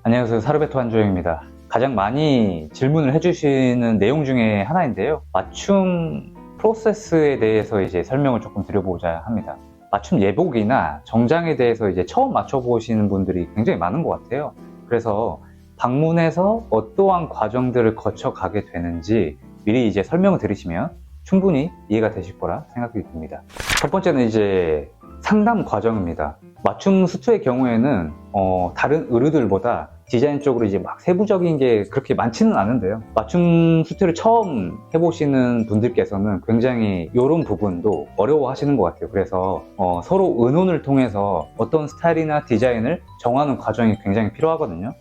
안녕하세요. 사르베토 한조영입니다. 가장 많이 질문을 해주시는 내용 중에 하나인데요. 맞춤 프로세스에 대해서 이제 설명을 조금 드려보자 합니다. 맞춤 예복이나 정장에 대해서 이제 처음 맞춰보시는 분들이 굉장히 많은 것 같아요. 그래서 방문해서 어떠한 과정들을 거쳐가게 되는지 미리 이제 설명을 들으시면 충분히 이해가 되실 거라 생각이 듭니다. 첫 번째는 이제 상담 과정입니다. 맞춤 수트의 경우에는 다른 의류들보다 디자인 쪽으로 이제 막 세부적인 게 그렇게 많지는 않은데요. 맞춤 수트를 처음 해보시는 분들께서는 굉장히 이런 부분도 어려워하시는 것 같아요. 그래서 서로 의논을 통해서 어떤 스타일이나 디자인을 정하는 과정이 굉장히 필요하거든요.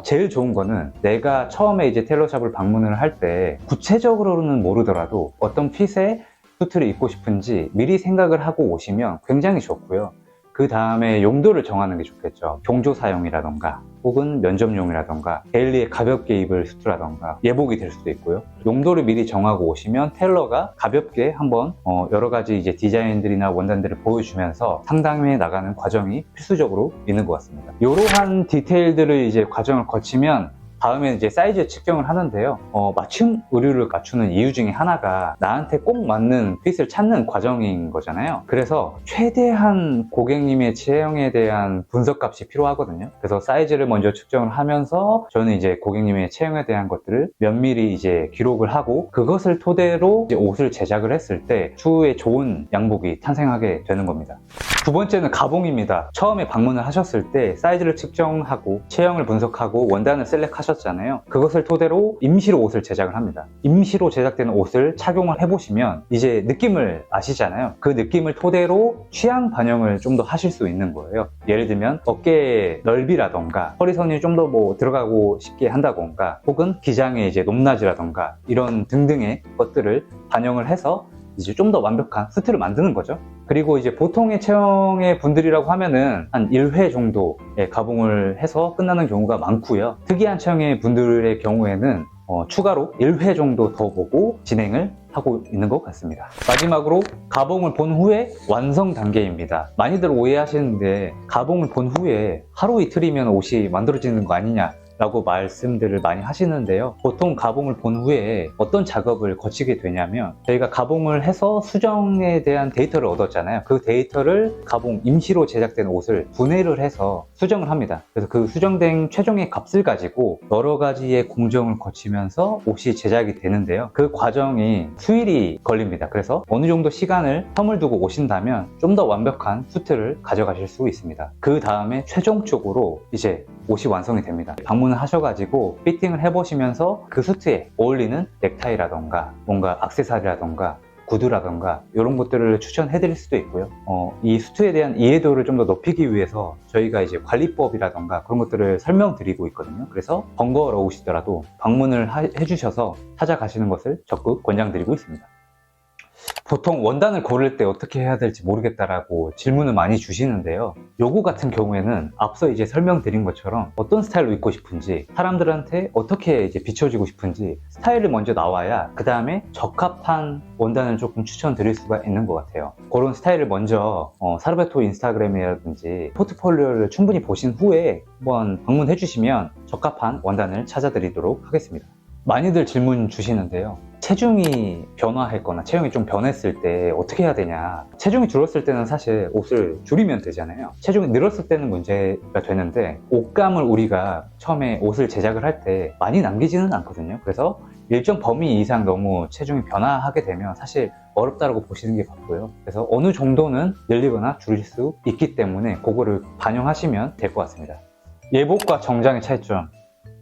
제일 좋은 거는 내가 처음에 이제 테일러샵을 방문을 할 때 구체적으로는 모르더라도 어떤 핏의 수트를 입고 싶은지 미리 생각을 하고 오시면 굉장히 좋고요. 그 다음에 용도를 정하는 게 좋겠죠. 경조사용이라던가 혹은 면접용이라던가 데일리에 가볍게 입을 수트라던가 예복이 될 수도 있고요. 용도를 미리 정하고 오시면 테일러가 가볍게 한번 여러 가지 이제 디자인들이나 원단들을 보여주면서 상담해 나가는 과정이 필수적으로 있는 것 같습니다. 이러한 디테일들을 이제 과정을 거치면 다음에 이제 사이즈 측정을 하는데요. 맞춤 의류를 갖추는 이유 중에 하나가 나한테 꼭 맞는 핏을 찾는 과정인 거잖아요. 그래서 최대한 고객님의 체형에 대한 분석값이 필요하거든요. 그래서 사이즈를 먼저 측정을 하면서 저는 이제 고객님의 체형에 대한 것들을 면밀히 이제 기록을 하고 그것을 토대로 이제 옷을 제작을 했을 때 추후에 좋은 양복이 탄생하게 되는 겁니다. 두 번째는 가봉입니다. 처음에 방문을 하셨을 때 사이즈를 측정하고 체형을 분석하고 원단을 셀렉하셨잖아요. 그것을 토대로 임시로 옷을 제작을 합니다. 임시로 제작되는 옷을 착용을 해보시면 이제 느낌을 아시잖아요. 그 느낌을 토대로 취향 반영을 좀 더 하실 수 있는 거예요. 예를 들면 어깨 넓이라던가 허리선이 좀 더 뭐 들어가고 싶게 한다던가 혹은 기장의 이제 높낮이라던가 이런 등등의 것들을 반영을 해서 이제 좀 더 완벽한 수트를 만드는 거죠. 그리고 이제 보통의 체형의 분들이라고 하면은 한 1회 정도의 가봉을 해서 끝나는 경우가 많고요. 특이한 체형의 분들의 경우에는 추가로 1회 정도 더 보고 진행을 하고 있는 것 같습니다. 마지막으로 가봉을 본 후에 완성 단계입니다. 많이들 오해하시는데 가봉을 본 후에 하루 이틀이면 옷이 만들어지는 거 아니냐 라고 말씀들을 많이 하시는데요. 보통 가봉을 본 후에 어떤 작업을 거치게 되냐면 저희가 가봉을 해서 수정에 대한 데이터를 얻었잖아요. 그 데이터를 가봉 임시로 제작된 옷을 분해를 해서 수정을 합니다. 그래서 그 수정된 최종의 값을 가지고 여러 가지의 공정을 거치면서 옷이 제작이 되는데요. 그 과정이 수일이 걸립니다. 그래서 어느 정도 시간을 텀을 두고 오신다면 좀 더 완벽한 수트를 가져가실 수 있습니다. 그 다음에 최종적으로 이제 옷이 완성이 됩니다. 방문을 하셔가지고 피팅을 해보시면서 그 수트에 어울리는 넥타이라던가 뭔가 액세서리라던가 구두라던가 이런 것들을 추천해 드릴 수도 있고요. 이 수트에 대한 이해도를 좀 더 높이기 위해서 저희가 이제 관리법이라던가 그런 것들을 설명드리고 있거든요. 그래서 번거로우시더라도 방문을 해주셔서 찾아가시는 것을 적극 권장드리고 있습니다. 보통 원단을 고를 때 어떻게 해야 될지 모르겠다라고 질문을 많이 주시는데요. 요거 같은 경우에는 앞서 이제 설명드린 것처럼 어떤 스타일로 입고 싶은지 사람들한테 어떻게 이제 비춰지고 싶은지 스타일을 먼저 나와야 그 다음에 적합한 원단을 조금 추천드릴 수가 있는 것 같아요. 그런 스타일을 먼저 사르베토 인스타그램이라든지 포트폴리오를 충분히 보신 후에 한번 방문해 주시면 적합한 원단을 찾아드리도록 하겠습니다. 많이들 질문 주시는데요. 체중이 변화했거나 체형이 좀 변했을 때 어떻게 해야 되냐. 체중이 줄었을 때는 사실 옷을 줄이면 되잖아요. 체중이 늘었을 때는 문제가 되는데 옷감을 우리가 처음에 옷을 제작을 할 때 많이 남기지는 않거든요. 그래서 일정 범위 이상 너무 체중이 변화하게 되면 사실 어렵다고 보시는 게 맞고요. 그래서 어느 정도는 늘리거나 줄일 수 있기 때문에 그거를 반영하시면 될 것 같습니다. 예복과 정장의 차이점.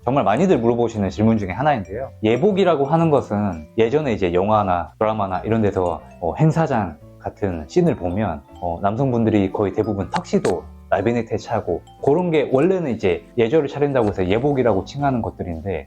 정말 많이들 물어보시는 질문 중에 하나인데요. 예복이라고 하는 것은 예전에 이제 영화나 드라마나 이런 데서 행사장 같은 씬을 보면 남성분들이 거의 대부분 턱시도 라비넥타이 차고 그런 게 원래는 이제 예절을 차린다고 해서 예복이라고 칭하는 것들인데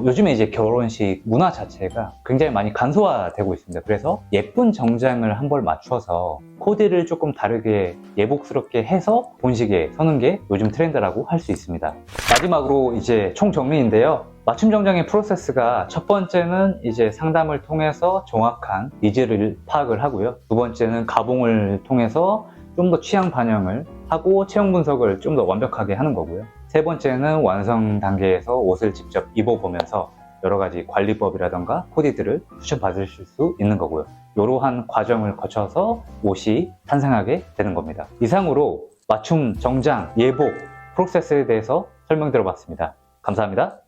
요즘에 이제 결혼식 문화 자체가 굉장히 많이 간소화되고 있습니다. 그래서 예쁜 정장을 한 벌 맞춰서 코디를 조금 다르게 예복스럽게 해서 본식에 서는 게 요즘 트렌드라고 할 수 있습니다. 마지막으로 이제 총 정리인데요. 맞춤 정장의 프로세스가 첫 번째는 이제 상담을 통해서 정확한 니즈를 파악을 하고요. 두 번째는 가봉을 통해서 좀 더 취향 반영을 하고 체형 분석을 좀 더 완벽하게 하는 거고요. 세 번째는 완성 단계에서 옷을 직접 입어보면서 여러 가지 관리법이라던가 코디들을 추천받으실 수 있는 거고요. 이러한 과정을 거쳐서 옷이 탄생하게 되는 겁니다. 이상으로 맞춤, 정장, 예복, 프로세스에 대해서 설명드려봤습니다. 감사합니다.